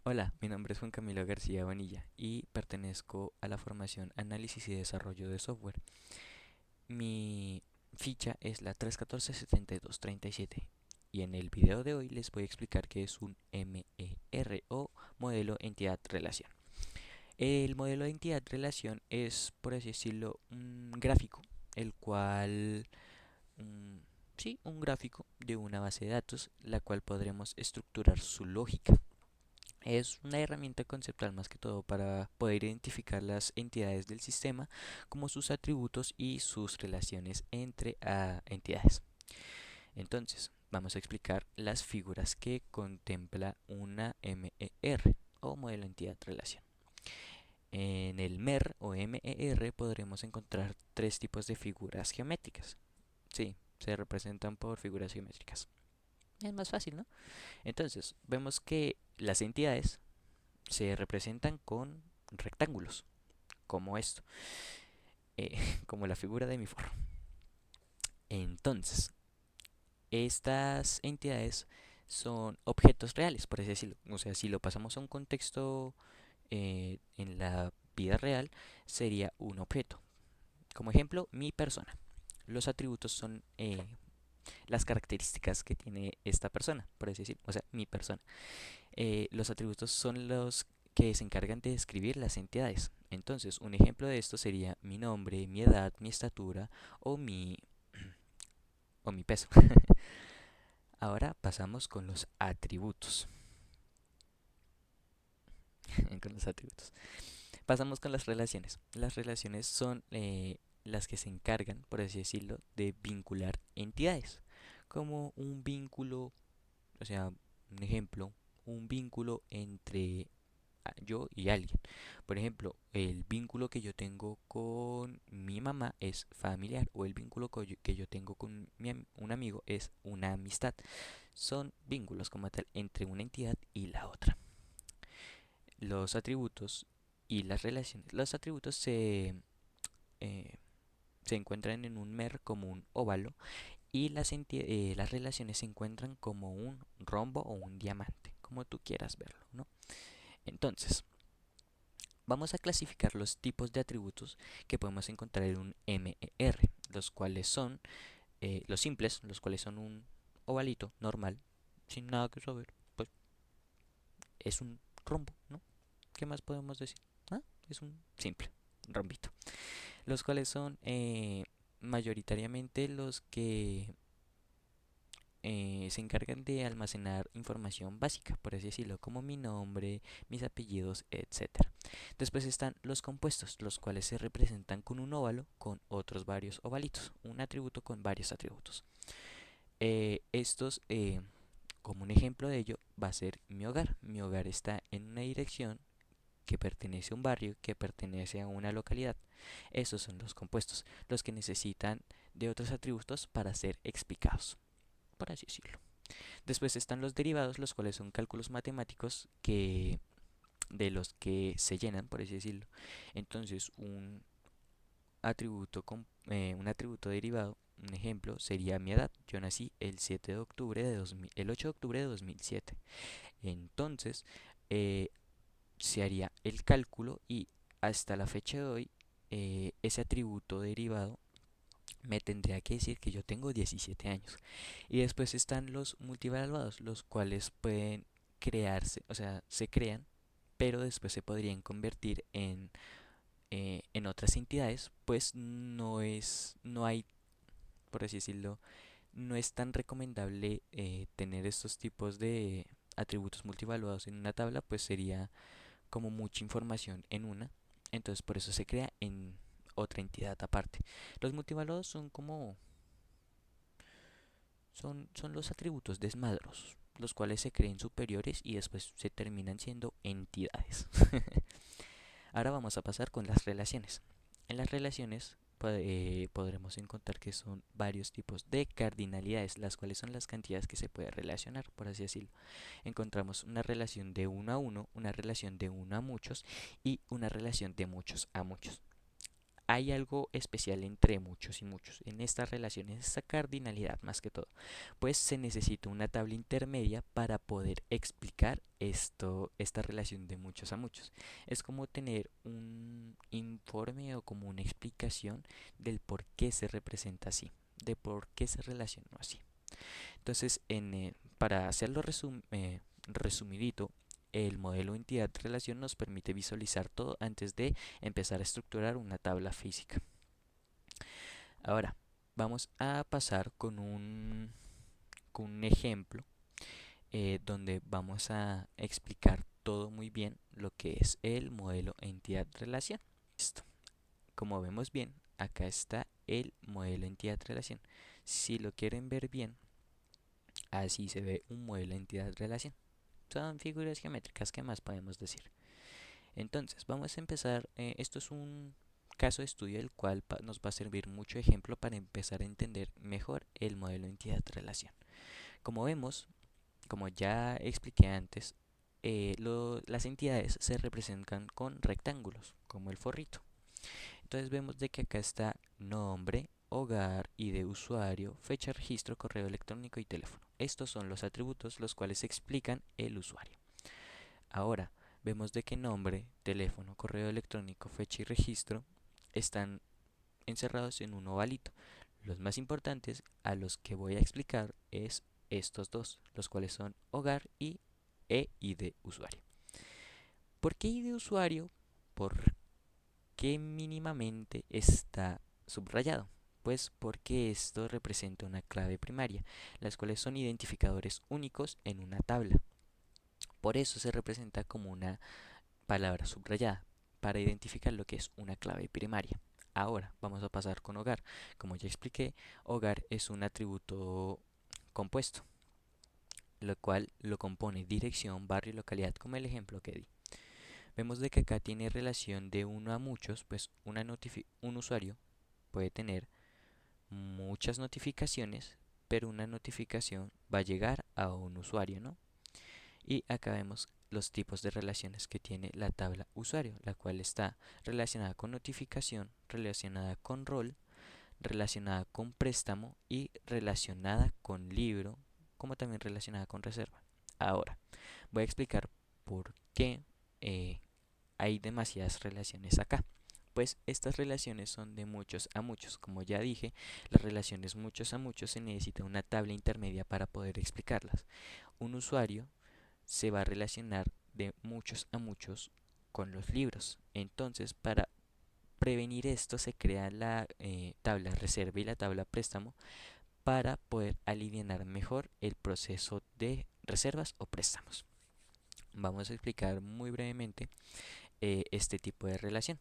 Hola, mi nombre es Juan Camilo García Bonilla y pertenezco a la formación Análisis y Desarrollo de Software. Mi ficha es la 314-7237 y en el video de hoy les voy a explicar qué es un MER o modelo entidad relación. El modelo de entidad relación es, por así decirlo, un gráfico, el cual, un- sí, un gráfico de una base de datos, la cual podremos estructurar su lógica. Es una herramienta conceptual más que todo para poder identificar las entidades del sistema como sus atributos y sus relaciones entre entidades. Entonces, vamos a explicar las figuras que contempla una MER o modelo entidad relación. En el MER o MER podremos encontrar tres tipos de figuras geométricas. Sí, se representan por figuras geométricas. Es más fácil, ¿no? Entonces, vemos que las entidades se representan con rectángulos, como esto, como la figura de mi forro. Entonces, estas entidades son objetos reales, por así decirlo. O sea, si lo pasamos a un contexto en la vida real, sería un objeto. Como ejemplo, mi persona. Los atributos son las características que tiene esta persona, por así decirlo. O sea, mi persona. Los atributos son los que se encargan de describir las entidades. Entonces, un ejemplo de esto sería mi nombre, mi edad, mi estatura o o mi peso. Ahora pasamos con los atributos. con los atributos. Pasamos con las relaciones. Las relaciones son las que se encargan, por así decirlo, de vincular entidades. Como un vínculo, o sea, un ejemplo, un vínculo entre yo y alguien. Por ejemplo, el vínculo que yo tengo con mi mamá es familiar o el vínculo que yo tengo con un amigo es una amistad. Son vínculos como tal entre una entidad y la otra. Los atributos y las relaciones. Los atributos eh, se encuentran en un MER como un óvalo y las relaciones se encuentran como un rombo o un diamante, como tú quieras verlo, ¿no? Entonces, vamos a clasificar los tipos de atributos que podemos encontrar en un MER, los cuales son los simples, los cuales son un ovalito normal, sin nada que saber, pues es un rombo, ¿no? ¿Qué más podemos decir? ¿Ah? Es un simple rombito. Los cuales son mayoritariamente los que se encargan de almacenar información básica, por así decirlo, como mi nombre, mis apellidos, etcétera. Después están los compuestos, los cuales se representan con un óvalo con otros varios ovalitos, un atributo con varios atributos. Estos, como un ejemplo de ello, va a ser mi hogar. Mi hogar está en una dirección que pertenece a un barrio, que pertenece a una localidad. Esos son los compuestos, los que necesitan de otros atributos para ser explicados, por así decirlo. Después están los derivados, los cuales son cálculos matemáticos que de los que se llenan, por así decirlo. Entonces, un atributo derivado, un ejemplo, sería mi edad. Yo nací el 7 de octubre de 2000, el 8 de octubre de 2007. Entonces, eh, se haría el cálculo y hasta la fecha de hoy, ese atributo derivado me tendría que decir que yo tengo 17 años. Y después están los multivaluados, los cuales pueden crearse, o sea, se crean, pero después se podrían convertir en otras entidades, pues no hay, por así decirlo, no es tan recomendable tener estos tipos de atributos multivaluados en una tabla, pues sería como mucha información en una, entonces por eso se crea en otra entidad aparte. Los multivaluados son son los atributos desmadrosos, los cuales se creen superiores y después se terminan siendo entidades. Ahora vamos a pasar con las relaciones. En las relaciones podremos encontrar que son varios tipos de cardinalidades, las cuales son las cantidades que se puede relacionar, por así decirlo. Encontramos una relación de uno a uno, una relación de uno a muchos y una relación de muchos a muchos. hay algo especial entre muchos y muchos. En estas relaciones, esta cardinalidad más que todo, pues se necesita una tabla intermedia para poder explicar esta relación de muchos a muchos. Es como tener un informe o como una explicación del por qué se representa así, de por qué se relacionó así. Entonces, para hacerlo resumidito, el modelo entidad-relación nos permite visualizar todo antes de empezar a estructurar una tabla física. Ahora, vamos a pasar con un ejemplo donde vamos a explicar todo muy bien lo que es el modelo entidad-relación. Listo. Como vemos bien, acá está el modelo entidad-relación. Si lo quieren ver bien, así se ve un modelo entidad-relación. Son figuras geométricas, ¿qué más podemos decir? Entonces, vamos a empezar. Esto es un caso de estudio el cual nos va a servir mucho ejemplo para empezar a entender mejor el modelo entidad-relación. Como vemos, como ya expliqué antes, las entidades se representan con rectángulos, como el forrito. Entonces vemos de que acá está nombre, hogar, ID de usuario, fecha de registro, correo electrónico y teléfono. Estos son los atributos los cuales explican el usuario. Ahora, vemos de que nombre, teléfono, correo electrónico, fecha y registro están encerrados en un ovalito. Los más importantes a los que voy a explicar es estos dos, los cuales son hogar y ID usuario. ¿Por qué ID usuario? ¿Por qué mínimamente está subrayado? Pues porque esto representa una clave primaria, las cuales son identificadores únicos en una tabla. Por eso se representa como una palabra subrayada, para identificar lo que es una clave primaria. Ahora vamos a pasar con hogar. Como ya expliqué, hogar es un atributo compuesto, lo cual lo compone dirección, barrio y localidad, como el ejemplo que di. Vemos de que acá tiene relación de uno a muchos, pues un usuario puede tener muchas notificaciones, pero una notificación va a llegar a un usuario, ¿no? Y acá vemos los tipos de relaciones que tiene la tabla usuario, la cual está relacionada con notificación, relacionada con rol, relacionada con préstamo y relacionada con libro, como también relacionada con reserva. Ahora, voy a explicar por qué hay demasiadas relaciones acá. Pues estas relaciones son de muchos a muchos. Como ya dije, las relaciones muchos a muchos se necesita una tabla intermedia para poder explicarlas. Un usuario se va a relacionar de muchos a muchos con los libros. Entonces, para prevenir esto, se crea la tabla reserva y la tabla préstamo para poder aliviar mejor el proceso de reservas o préstamos. Vamos a explicar muy brevemente este tipo de relación.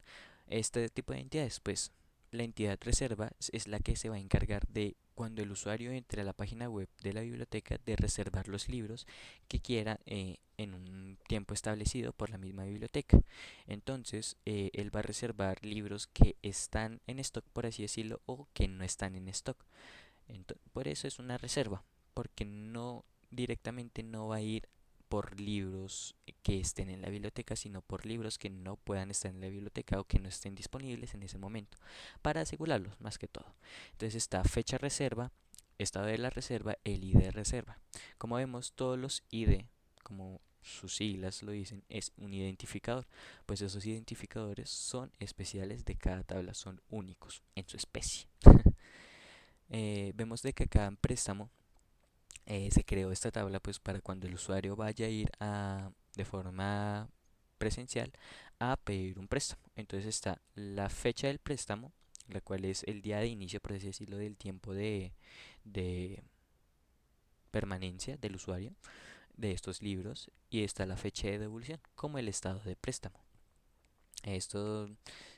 Este tipo de entidades, pues la entidad reserva es la que se va a encargar de cuando el usuario entre a la página web de la biblioteca de reservar los libros que quiera en un tiempo establecido por la misma biblioteca. Entonces, él va a reservar libros que están en stock, por así decirlo, o que no están en stock. Por eso es una reserva, porque no directamente no va a ir por libros que estén en la biblioteca, sino por libros que no puedan estar en la biblioteca o que no estén disponibles en ese momento, para asegurarlos más que todo. Entonces está fecha reserva, estado de la reserva, el ID de reserva. Como vemos, todos los ID, como sus siglas lo dicen, es un identificador, pues esos identificadores son especiales de cada tabla, son únicos en su especie. Vemos de que cada préstamo se creó esta tabla pues para cuando el usuario vaya a ir de forma presencial a pedir un préstamo. Entonces está la fecha del préstamo, la cual es el día de inicio, por así decirlo, del tiempo de permanencia del usuario de estos libros, y está la fecha de devolución como el estado de préstamo. Esto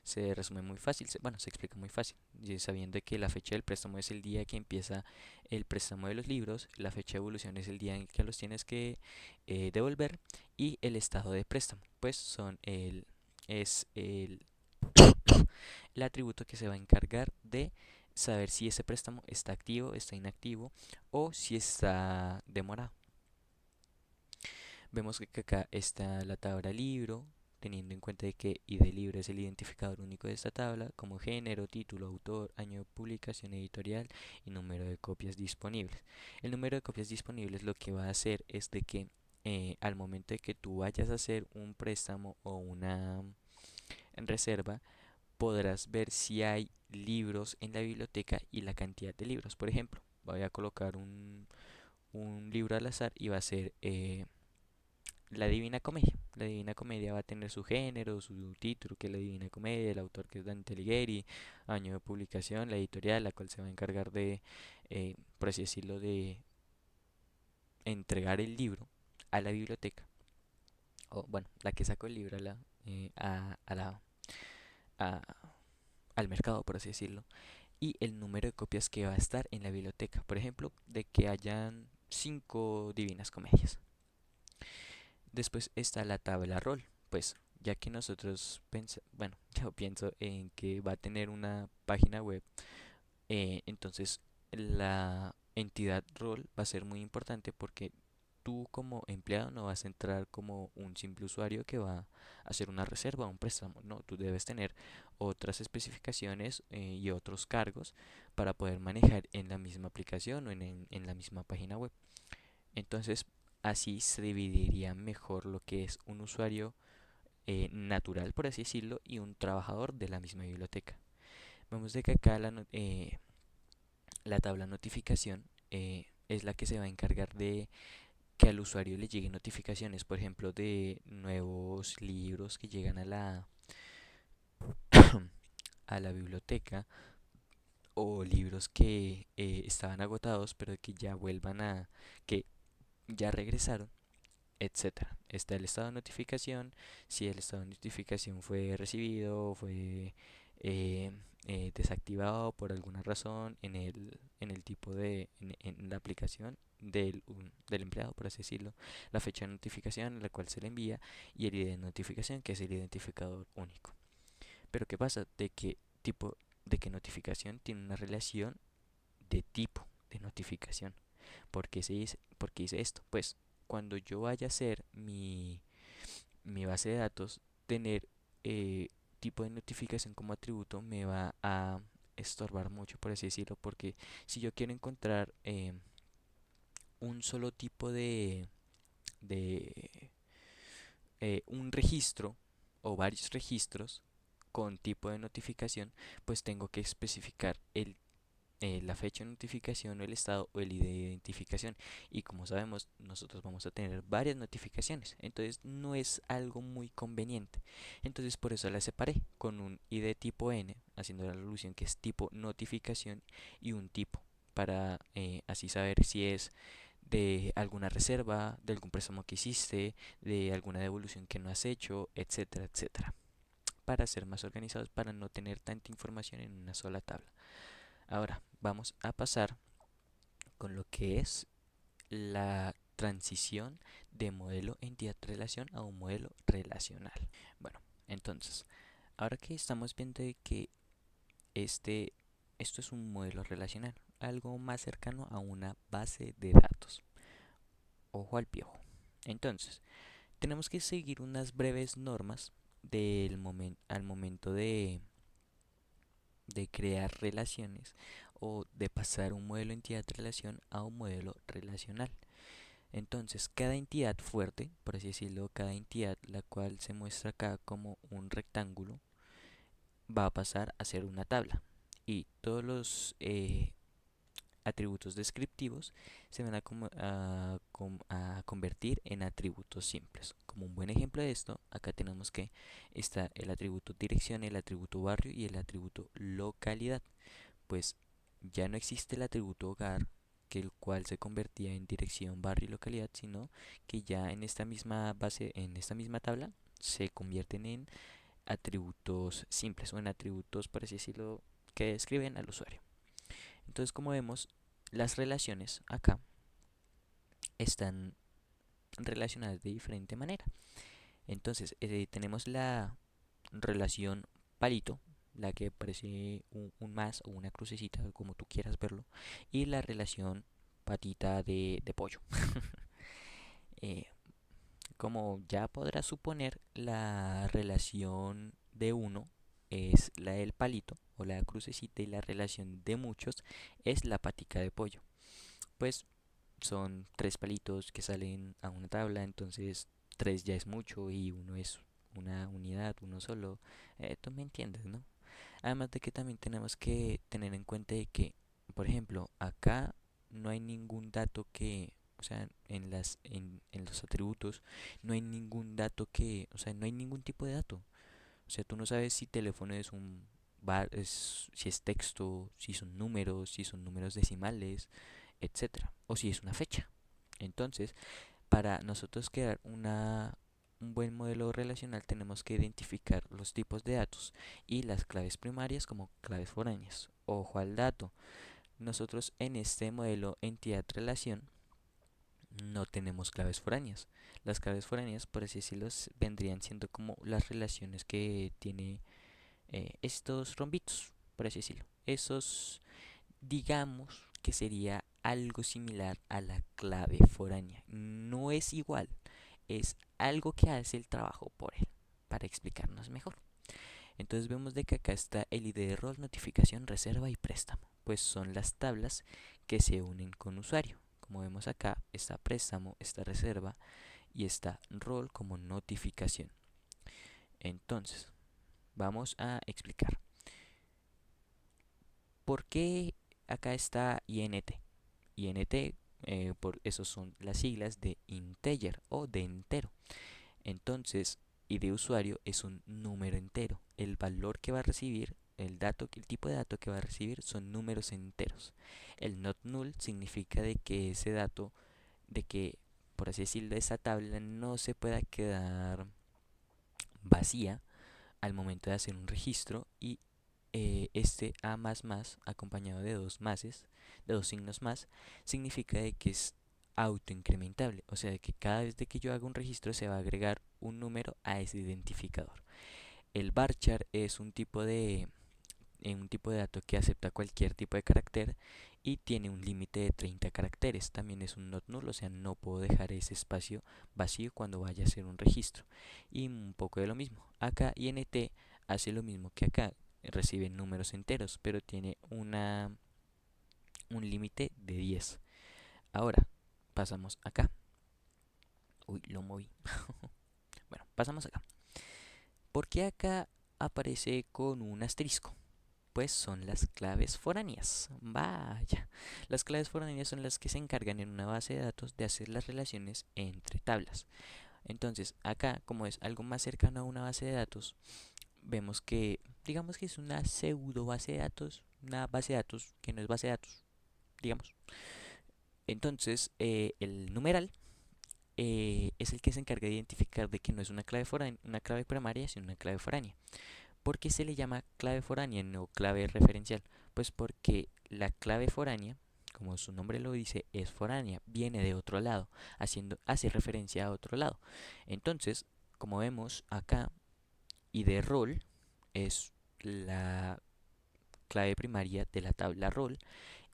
se resume muy fácil, bueno, se explica muy fácil, sabiendo que la fecha del préstamo es el día que empieza el préstamo de los libros, la fecha de evolución es el día en que los tienes que devolver, y el estado de préstamo, pues es el atributo que se va a encargar de saber si ese préstamo está activo, está inactivo o si está demorado. Vemos que acá está la tabla libro, teniendo en cuenta de que ID libre es el identificador único de esta tabla, como género, título, autor, año de publicación editorial y número de copias disponibles. El número de copias disponibles lo que va a hacer es de que al momento de que tú vayas a hacer un préstamo o una reserva, podrás ver si hay libros en la biblioteca y la cantidad de libros. Por ejemplo, voy a colocar un libro al azar y va a ser La Divina Comedia. La Divina Comedia va a tener su género, su título, que es La Divina Comedia, el autor que es Dante Alighieri, año de publicación, la editorial, la cual se va a encargar de, por así decirlo, de entregar el libro a la biblioteca, o bueno, la que sacó el libro a la, a- al mercado, por así decirlo, y el número de copias que va a estar en la biblioteca. Por ejemplo, de que hayan 5 Divinas Comedias. Después está la tabla rol, pues ya que nosotros bueno, yo pienso en que va a tener una página web, entonces la entidad rol va a ser muy importante porque tú como empleado no vas a entrar como un simple usuario que va a hacer una reserva o un préstamo, no, tú debes tener otras especificaciones y otros cargos para poder manejar en la misma aplicación o en la misma página web. Entonces, así se dividiría mejor lo que es un usuario natural, por así decirlo, y un trabajador de la misma biblioteca. Vemos de que acá la tabla notificación es la que se va a encargar de que al usuario le lleguen notificaciones, por ejemplo, de nuevos libros que llegan a la biblioteca, o libros que estaban agotados pero que ya vuelvan que ya regresaron, etcétera. Está el estado de notificación, si el estado de notificación fue recibido, fue eh, desactivado por alguna razón en el tipo en la aplicación del empleado, por así decirlo, la fecha de notificación a la cual se le envía y el ID de notificación, que es el identificador único. Pero ¿qué pasa? De que notificación tiene una relación de tipo de notificación. ¿Por qué hice esto? Pues cuando yo vaya a hacer mi base de datos, tener tipo de notificación como atributo me va a estorbar mucho, por así decirlo, porque si yo quiero encontrar un solo tipo de un registro o varios registros con tipo de notificación, pues tengo que especificar la fecha de notificación o el estado o el ID de identificación. Y como sabemos, nosotros vamos a tener varias notificaciones. Entonces no es algo muy conveniente. Entonces por eso la separé con un ID tipo N, haciendo la alusión que es tipo notificación y un tipo para así saber si es de alguna reserva, de algún préstamo que hiciste, de alguna devolución que no has hecho, etcétera, etcétera. Para ser más organizados, para no tener tanta información en una sola tabla. Ahora vamos a pasar con lo que es la transición de modelo entidad-relación a un modelo relacional. Bueno, entonces, ahora que estamos viendo de que este, esto es un modelo relacional, algo más cercano a una base de datos. Ojo al piojo. Entonces, tenemos que seguir unas breves normas al momento de crear relaciones o de pasar un modelo entidad-relación a un modelo relacional. Entonces, cada entidad fuerte, por así decirlo, cada entidad la cual se muestra acá como un rectángulo, va a pasar a ser una tabla. Y todos los atributos descriptivos se van a convertir en atributos simples. Como un buen ejemplo de esto, acá tenemos que está el atributo dirección, el atributo barrio y el atributo localidad. Pues ya no existe el atributo hogar, que el cual se convertía en dirección, barrio y localidad, sino que ya en esta misma base, en esta misma tabla, se convierten en atributos simples o en atributos, por así decirlo, que describen al usuario. Entonces, como vemos, las relaciones acá están relacionadas de diferente manera. Entonces, tenemos la relación palito, la que parece un más o una crucecita, como tú quieras verlo, y la relación patita de pollo. Eh, Como ya podrás suponer, la relación de uno es la del palito o la crucecita y la relación de muchos es la patica de pollo. Pues son tres palitos que salen a una tabla, entonces tres ya es mucho y uno es una unidad, uno solo. Tú me entiendes, ¿no? Además de que también tenemos que tener en cuenta de que, por ejemplo, acá no hay ningún dato que, o sea, en los atributos no hay ningún dato que, o sea, no hay ningún tipo de dato. O sea, tú no sabes si teléfono es si es texto, si son números decimales, etcétera, o si es una fecha. Entonces, para nosotros crear un buen modelo relacional tenemos que identificar los tipos de datos y las claves primarias como claves foráneas. Ojo al dato, nosotros en este modelo entidad-relación no tenemos claves foráneas. Las claves foráneas, por así decirlo, vendrían siendo como las relaciones que tiene estos rombitos, por así decirlo. Esos, digamos que sería algo similar a la clave foránea. No es igual, es algo que hace el trabajo por él, para explicarnos mejor. Entonces vemos de que acá está el ID de rol, notificación, reserva y préstamo, pues son las tablas que se unen con usuario. Como vemos acá, está préstamo, está reserva y está rol como notificación. Entonces, vamos a explicar. ¿Por qué acá está INT? INT, por eso son las siglas de integer o de entero. Entonces, ID de usuario es un número entero. El valor que va a recibir, el tipo de dato que va a recibir son números enteros. El not null significa de que ese dato, de que, por así decirlo, esa tabla no se pueda quedar vacía al momento de hacer un registro y este A más más acompañado de dos máses, de dos signos más, significa de que es autoincrementable, o sea, de que cada vez de que yo haga un registro se va a agregar un número a ese identificador. El varchar es un tipo de dato que acepta cualquier tipo de carácter y tiene un límite de 30 caracteres. También es un not null, o sea, no puedo dejar ese espacio vacío cuando vaya a hacer un registro. Y un poco de lo mismo. Acá int hace lo mismo que acá, recibe números enteros, pero tiene un límite de 10. Ahora, pasamos acá. Uy, lo moví. Bueno, pasamos acá. ¿Por qué acá aparece con un asterisco? Pues son las claves foráneas. Vaya, las claves foráneas son las que se encargan en una base de datos de hacer las relaciones entre tablas. Entonces, acá, como es algo más cercano a una base de datos, vemos que, digamos que es una pseudo base de datos, una base de datos que no es base de datos, digamos. Entonces, el numeral es el que se encarga de identificar de que no es una clave primaria, sino una clave foránea. ¿Por qué se le llama clave foránea, no clave referencial? Pues porque la clave foránea, como su nombre lo dice, es foránea, viene de otro lado, hace referencia a otro lado. Entonces, como vemos acá, ID rol es la clave primaria de la tabla rol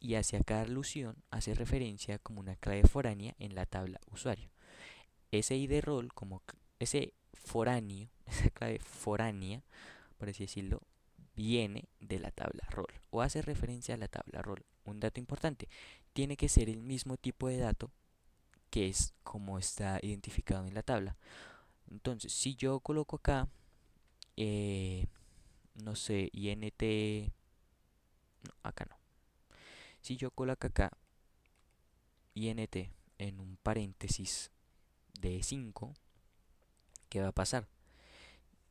y hacia acá alusión hace referencia como una clave foránea en la tabla usuario. Ese ID rol, como ese foráneo, esa clave foránea, por así decirlo, viene de la tabla rol o hace referencia a la tabla rol. Un dato importante, tiene que ser el mismo tipo de dato que es como está identificado en la tabla. Entonces, si yo coloco acá, no sé, int, no, acá no. Si yo coloco acá int en un paréntesis de 5, ¿qué va a pasar?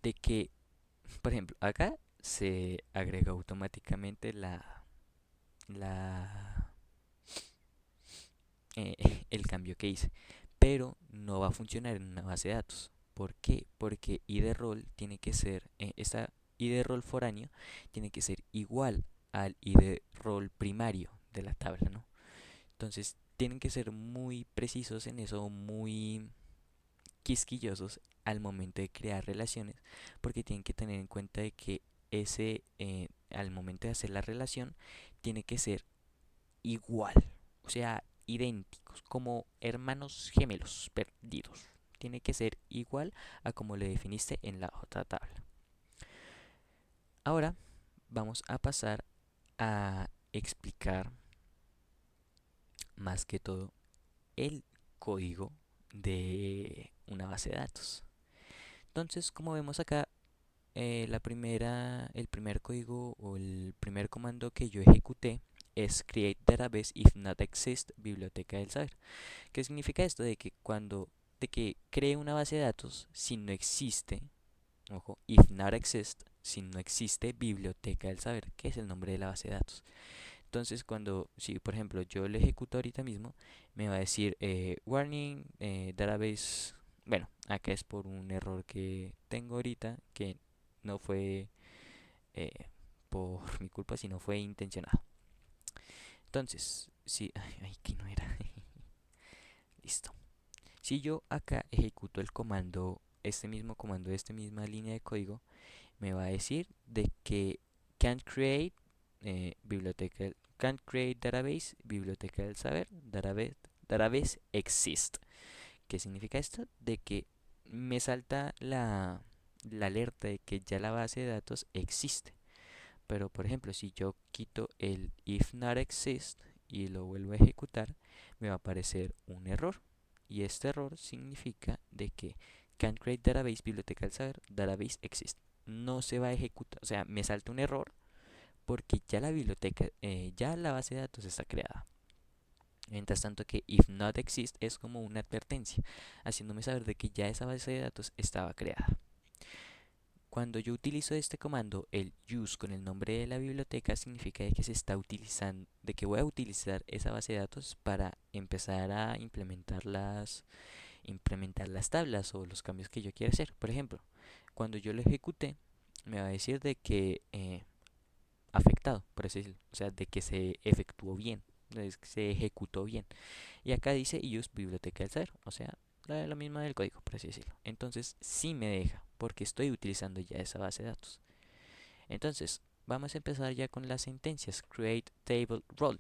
De que, por ejemplo, acá se agrega automáticamente la el cambio que hice, pero no va a funcionar en una base de datos. ¿Por qué? Porque id rol tiene que ser, esta id rol foráneo tiene que ser igual al id rol primario de la tabla, ¿no? Entonces tienen que ser muy precisos en eso, muy quisquillosos al momento de crear relaciones, porque tienen que tener en cuenta de que al momento de hacer la relación, tiene que ser igual, o sea, idénticos, como hermanos gemelos perdidos, tiene que ser igual a como le definiste en la otra tabla. Ahora vamos a pasar a explicar más que todo el código de una base de datos. Entonces, como vemos acá, el primer código o el primer comando que yo ejecuté es create database if not exist biblioteca del saber. ¿Qué significa esto? De que cree una base de datos si no existe, ojo, if not exist, si no existe biblioteca del saber, que es el nombre de la base de datos. Entonces, si por ejemplo yo lo ejecuto ahorita mismo, me va a decir warning, database. Bueno, acá es por un error que tengo ahorita que no fue eh, por mi culpa, sino fue intencionado. Entonces, si, ay, que no era. Listo. Si yo acá ejecuto el comando, este mismo comando, esta misma línea de código, me va a decir de que can't create can't create database, biblioteca del saber, database exist. ¿Qué significa esto? De que me salta la alerta de que ya la base de datos existe. Pero por ejemplo, si yo quito el if not exist y lo vuelvo a ejecutar, me va a aparecer un error. Y este error significa de que can't create database, biblioteca del saber, database exist. No se va a ejecutar, o sea, me salta un error porque ya la biblioteca, ya la base de datos está creada. Mientras tanto que if not exist es como una advertencia, haciéndome saber de que ya esa base de datos estaba creada. Cuando yo utilizo este comando, el use con el nombre de la biblioteca significa de que se está utilizando, de que voy a utilizar esa base de datos para empezar a implementar las tablas o los cambios que yo quiera hacer. Por ejemplo, cuando yo lo ejecute, me va a decir de que afectado, por así decirlo, o sea, de que se efectuó bien, de que se ejecutó bien. Y acá dice use biblioteca del saber, o sea, la misma del código, por así decirlo. Entonces sí me deja, porque estoy utilizando ya esa base de datos. Entonces, vamos a empezar ya con las sentencias. Create table role.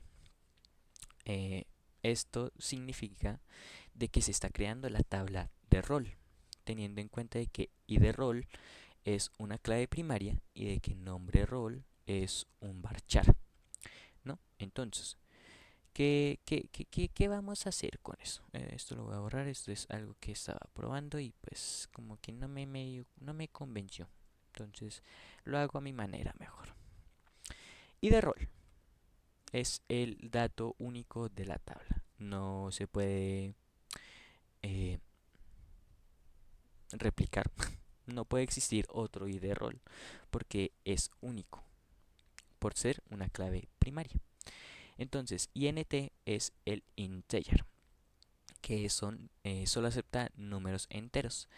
Esto significa de que se está creando la tabla de rol, teniendo en cuenta de que id rol es una clave primaria y de que nombre rol es un varchar, ¿no? Entonces, ¿qué vamos a hacer con eso? Esto lo voy a borrar, esto es algo que estaba probando y pues como que no me convenció. Entonces lo hago a mi manera mejor. Y de rol es el dato único de la tabla. No se puede eh, replicar. No puede existir otro ID rol porque es único por ser una clave primaria. Entonces, int es el integer, que solo acepta números enteros.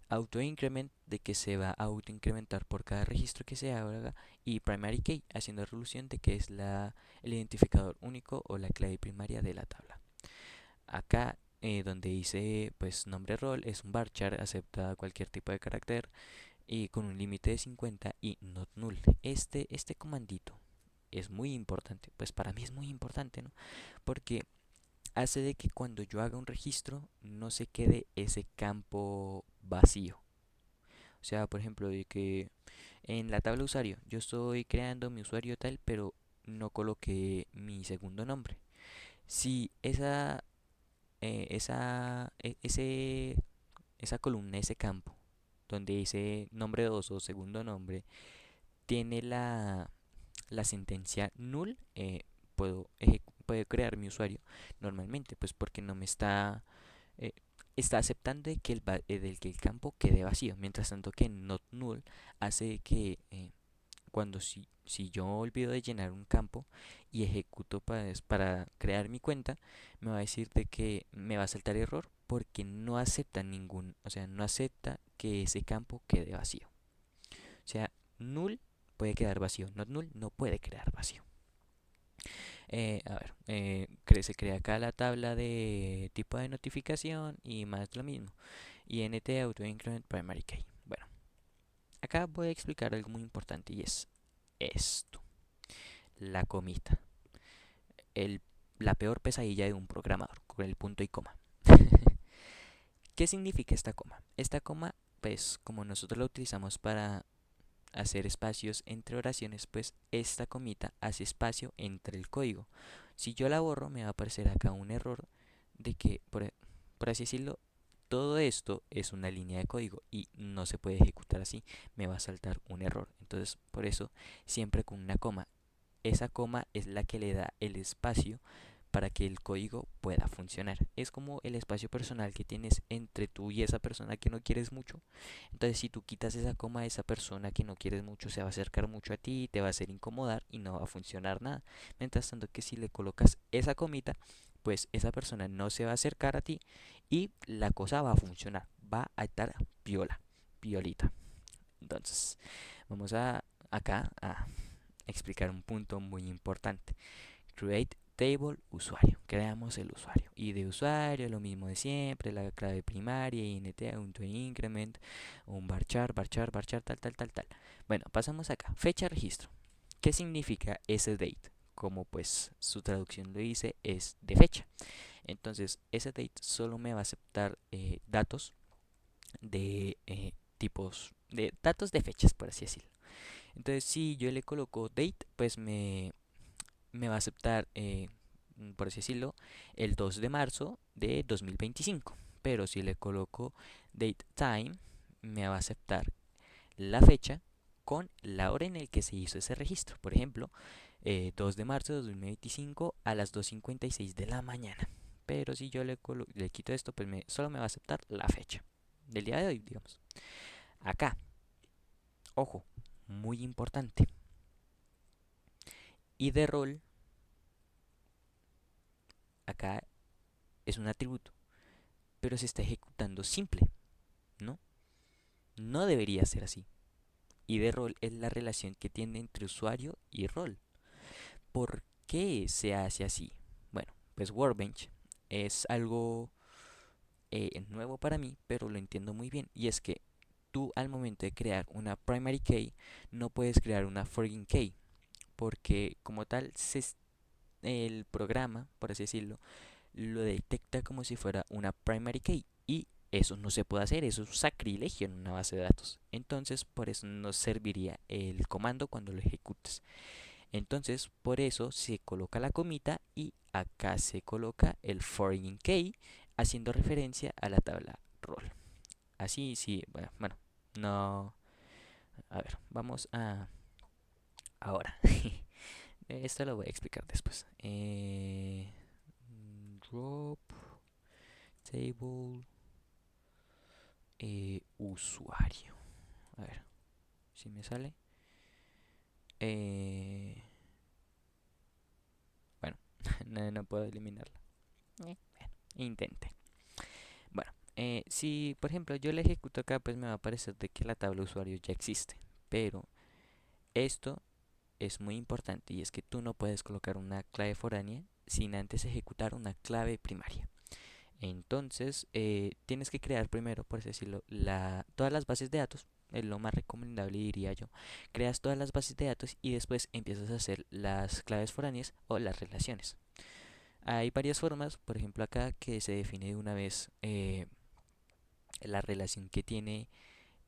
Autoincrement, de que se va a autoincrementar por cada registro que se haga, y primary key, haciendo resolución de que es el identificador único o la clave primaria de la tabla. Acá donde dice pues nombre rol es un varchar, acepta cualquier tipo de carácter y con un límite de 50 y not null. Este comandito es muy importante, pues para mí es muy importante, ¿no? Porque hace de que cuando yo haga un registro no se quede ese campo vacío. O sea, por ejemplo, de que en la tabla usuario yo estoy creando mi usuario tal, pero no coloqué mi segundo nombre. Si esa columna, ese campo, donde dice nombre 2 o segundo nombre, tiene la sentencia null, puedo crear mi usuario normalmente, pues porque no me eh, está aceptando de que del que el campo quede vacío, mientras tanto que not null hace que si yo olvido de llenar un campo y ejecuto para crear mi cuenta, me va a decir de que me va a saltar error porque no acepta o sea, no acepta que ese campo quede vacío. O sea, null puede quedar vacío, not null no puede crear vacío. Se crea acá la tabla de tipo de notificación y más lo mismo. int auto increment primary key. Bueno, acá voy a explicar algo muy importante y es esto, la comita, el, la peor pesadilla de un programador con el punto y coma. ¿Qué significa esta coma? Esta coma, pues como nosotros la utilizamos para hacer espacios entre oraciones, pues esta comita hace espacio entre el código. Si yo la borro, me va a aparecer acá un error de que, por así decirlo, todo esto es una línea de código y no se puede ejecutar así, me va a saltar un error. Entonces, por eso, siempre con una coma, esa coma es la que le da el espacio para que el código pueda funcionar. Es como el espacio personal que tienes entre tú y esa persona que no quieres mucho. Entonces, si tú quitas esa coma, esa persona que no quieres mucho se va a acercar mucho a ti, te va a hacer incomodar y no va a funcionar nada. Mientras tanto que si le colocas esa comita, pues esa persona no se va a acercar a ti y la cosa va a funcionar, va a estar piola, piolita. Entonces, vamos a acá a explicar un punto muy importante. Create table usuario. Creamos el usuario. Y de usuario lo mismo de siempre, la clave primaria, int, increment, un varchar, varchar, varchar, tal, tal, tal, tal. Bueno, pasamos acá. Fecha registro. ¿Qué significa ese date? Como pues su traducción lo dice, es de fecha. Entonces, ese date solo me va a aceptar datos de de datos de fechas, por así decirlo. Entonces, si yo le coloco date, pues me va a aceptar, por así decirlo, el 2 de marzo de 2025. Pero si le coloco date time, me va a aceptar la fecha con la hora en el que se hizo ese registro. Por ejemplo, 2 de marzo de 2025 a las 2:56 de la mañana. Pero si yo le quito esto, pues solo me va a aceptar la fecha del día de hoy, digamos. Acá, ojo, muy importante. Y de rol, acá es un atributo, pero se está ejecutando simple, ¿no? No debería ser así. Y de rol es la relación que tiene entre usuario y rol. ¿Por qué se hace así? Bueno, pues Workbench es algo nuevo para mí, pero lo entiendo muy bien. Y es que tú al momento de crear una primary key no puedes crear una foreign key, porque como tal el programa, por así decirlo, lo detecta como si fuera una primary key y eso no se puede hacer, eso es un sacrilegio en una base de datos. Entonces, por eso no serviría el comando cuando lo ejecutes. Entonces, por eso se coloca la comita y acá se coloca el foreign key haciendo referencia a la tabla roll. Así, sí, bueno, no. A ver, vamos a ahora. Esto lo voy a explicar después. Drop table usuario. A ver si me sale. Eh, bueno, no puedo eliminarla. Bueno, intente. Bueno, si por ejemplo yo la ejecuto acá, pues me va a aparecer de que la tabla usuario ya existe. Pero esto es muy importante y es que tú no puedes colocar una clave foránea sin antes ejecutar una clave primaria. Entonces, tienes que crear primero, por así decirlo, todas las bases de datos. Es lo más recomendable, diría yo. Creas todas las bases de datos y después empiezas a hacer las claves foráneas o las relaciones. Hay varias formas, por ejemplo acá que se define de una vez la relación que tiene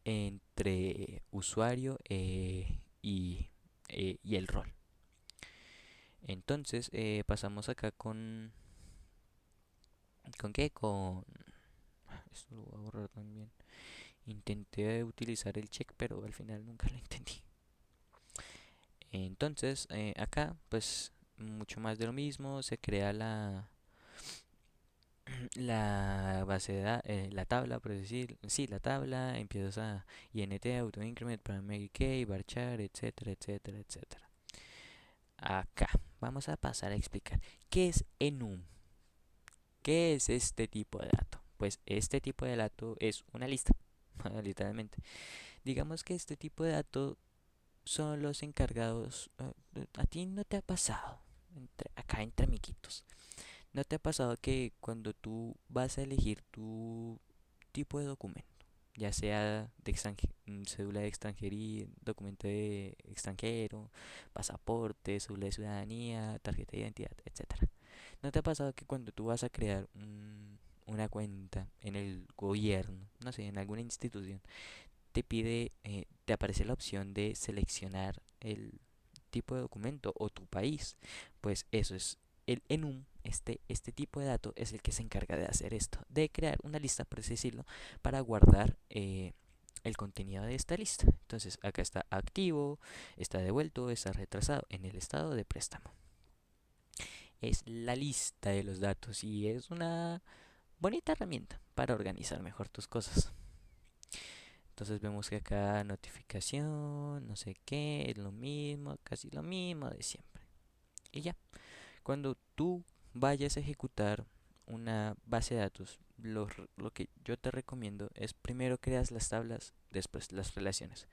entre usuario y el rol. Entonces pasamos acá ¿con qué? Esto lo voy a borrar también. Intenté utilizar el check, pero al final nunca lo entendí. Entonces, acá, pues, mucho más de lo mismo. Se crea la base de datos, la tabla, por decir, sí, la tabla. Empiezas a int, auto increment, primary key, varchar, etcétera, etcétera, etcétera. Acá, vamos a pasar a explicar qué es enum. ¿Qué es este tipo de dato? Pues este tipo de dato es una lista, literalmente. Digamos que este tipo de datos son los encargados. ¿A ti no te ha pasado? Acá entre amiguitos. ¿No te ha pasado que cuando tú vas a elegir tu tipo de documento, ya sea de cédula de extranjería, documento de extranjero, pasaporte, cédula de ciudadanía, tarjeta de identidad, etcétera? ¿No te ha pasado que cuando tú vas a crear una cuenta en el gobierno, no sé, en alguna institución, te pide, te aparece la opción de seleccionar el tipo de documento o tu país. Pues eso es el enum, este tipo de dato es el que se encarga de hacer esto, de crear una lista, por así decirlo, para guardar el contenido de esta lista. Entonces acá está activo, está devuelto, está retrasado en el estado de préstamo. Es la lista de los datos y es una bonita herramienta para organizar mejor tus cosas. Entonces vemos que acá notificación, no sé qué, es lo mismo, casi lo mismo de siempre. Y ya, cuando tú vayas a ejecutar una base de datos, lo que yo te recomiendo es primero creas las tablas, después las relaciones.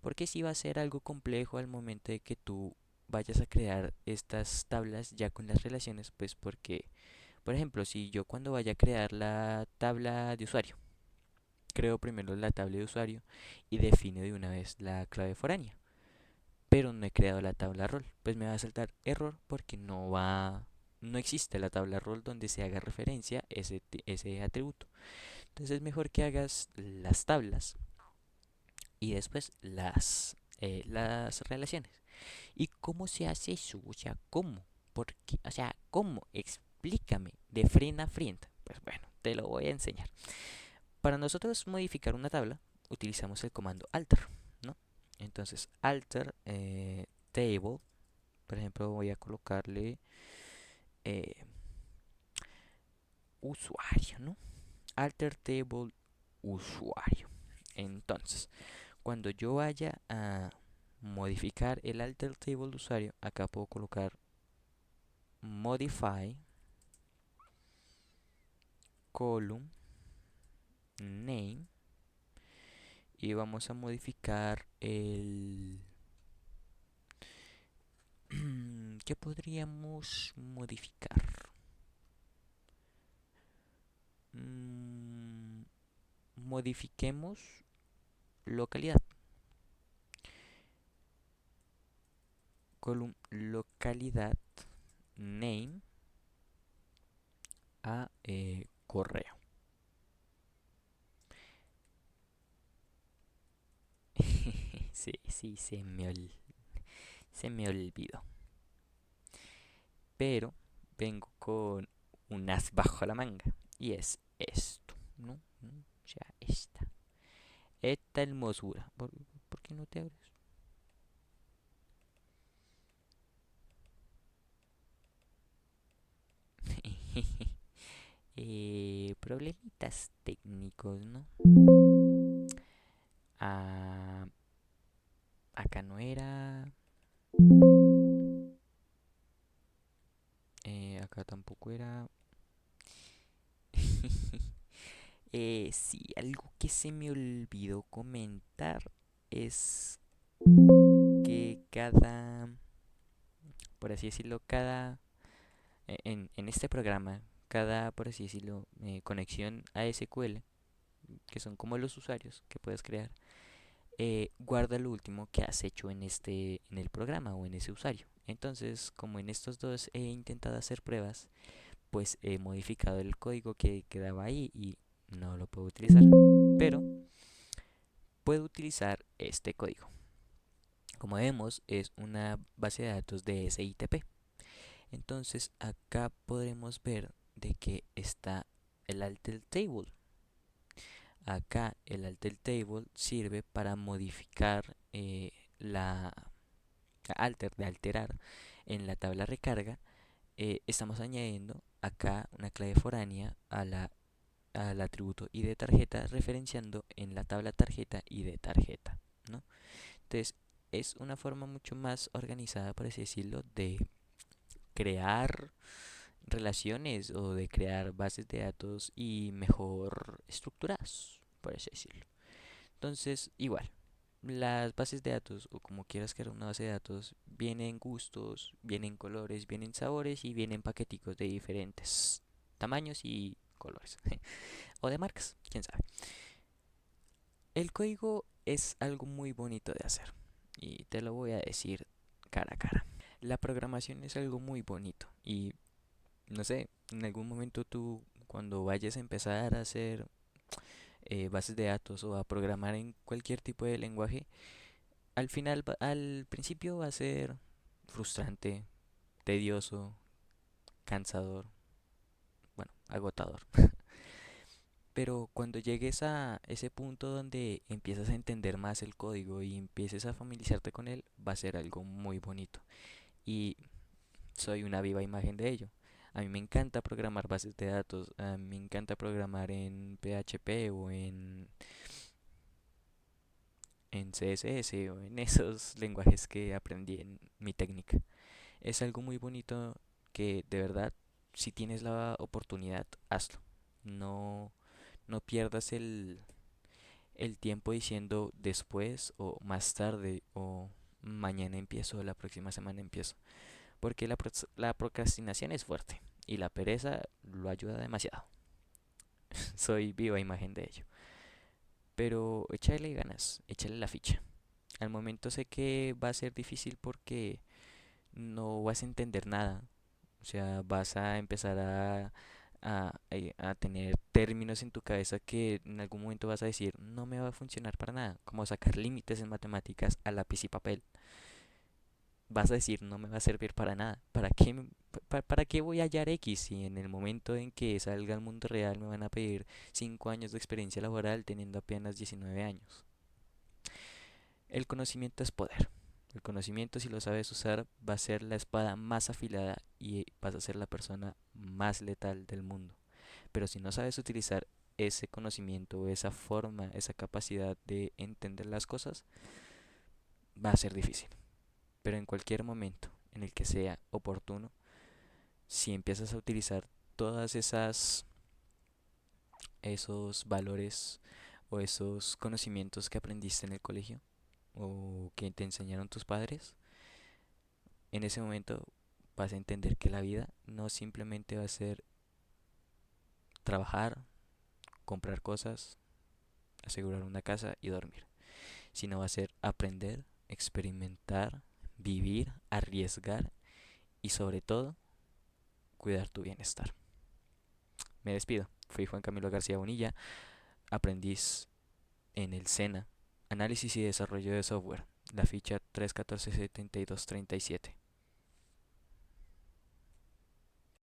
Porque si va a ser algo complejo al momento de que tú vayas a crear estas tablas ya con las relaciones, pues porque, por ejemplo, si yo cuando vaya a crear la tabla de usuario, creo primero la tabla de usuario y defino de una vez la clave foránea, pero no he creado la tabla rol, pues me va a saltar error porque no existe la tabla rol donde se haga referencia a ese atributo. Entonces es mejor que hagas las tablas y después las relaciones. ¿Y cómo se hace eso? O sea, ¿cómo? ¿Por qué? O sea, ¿cómo? Explícame de frente a frente. Pues bueno, te lo voy a enseñar. Para nosotros modificar una tabla, utilizamos el comando alter, ¿no? Entonces, alter table, por ejemplo, voy a colocarle eh, usuario, ¿no? Alter table usuario. Entonces, cuando yo vaya a modificar el alter table de usuario, acá puedo colocar modify column name y vamos a modificar el ¿qué podríamos modificar? Mm, Modifiquemos localidad. Column localidad name a correo. Sí, sí, se me olvidó. Pero vengo con un as bajo la manga. Y es esto, ¿no? O sea, esta hermosura. ¿Por qué no te abres? Problemitas técnicos, ¿no? Ah, acá no era. Acá tampoco era. Sí, algo que se me olvidó comentar es que por así decirlo, en este programa, cada, por así decirlo, conexión a SQL, que son como los usuarios que puedes crear, guarda lo último que has hecho en el programa o en ese usuario. Entonces, como en estos dos he intentado hacer pruebas, pues he modificado el código que quedaba ahí y no lo puedo utilizar. Pero puedo utilizar este código. Como vemos, es una base de datos de SITP. Entonces, acá podremos ver de que está el alter table. Acá el alter table sirve para modificar la de alterar en la tabla recarga. Estamos añadiendo acá una clave foránea al atributo ID tarjeta, referenciando en la tabla tarjeta ID tarjeta, ¿no? Entonces es una forma mucho más organizada, por así decirlo, de crear relaciones o de crear bases de datos y mejor estructuradas, por así decirlo. Entonces, igual, las bases de datos o como quieras crear una base de datos vienen gustos, vienen colores, vienen sabores y vienen paqueticos de diferentes tamaños y colores o de marcas, quién sabe. El código es algo muy bonito de hacer y te lo voy a decir cara a cara. La programación es algo muy bonito y no sé, en algún momento tú cuando vayas a empezar a hacer bases de datos o a programar en cualquier tipo de lenguaje, al final, al principio va a ser frustrante, tedioso, cansador, bueno, agotador. Pero cuando llegues a ese punto donde empiezas a entender más el código y empieces a familiarizarte con él, va a ser algo muy bonito. Y soy una viva imagen de ello. A mí me encanta programar bases de datos, a mí me encanta programar en PHP o en CSS o en esos lenguajes que aprendí en mi técnica. Es algo muy bonito que de verdad, si tienes la oportunidad, hazlo. No, no pierdas el tiempo diciendo después o más tarde o mañana empiezo o la próxima semana empiezo. Porque la procrastinación es fuerte y la pereza lo ayuda demasiado. Soy viva imagen de ello. Pero échale ganas, échale la ficha. Al momento sé que va a ser difícil porque no vas a entender nada. O sea, vas a empezar a tener términos en tu cabeza que en algún momento vas a decir, no me va a funcionar para nada. Como sacar límites en matemáticas a lápiz y papel. Vas a decir, no me va a servir para nada. ¿Para qué, para qué voy a hallar X si en el momento en que salga al mundo real me van a pedir 5 años de experiencia laboral teniendo apenas 19 años? El conocimiento es poder. El conocimiento, si lo sabes usar, va a ser la espada más afilada y vas a ser la persona más letal del mundo. Pero si no sabes utilizar ese conocimiento, esa forma, esa capacidad de entender las cosas, va a ser difícil. Pero en cualquier momento en el que sea oportuno, si empiezas a utilizar todas esas esos valores o esos conocimientos que aprendiste en el colegio o que te enseñaron tus padres, en ese momento vas a entender que la vida no simplemente va a ser trabajar, comprar cosas, asegurar una casa y dormir, sino va a ser aprender, experimentar, vivir, arriesgar y sobre todo cuidar tu bienestar. Me despido. Fui Juan Camilo García Bonilla, aprendiz en el SENA, Análisis y Desarrollo de Software, la ficha 3147237.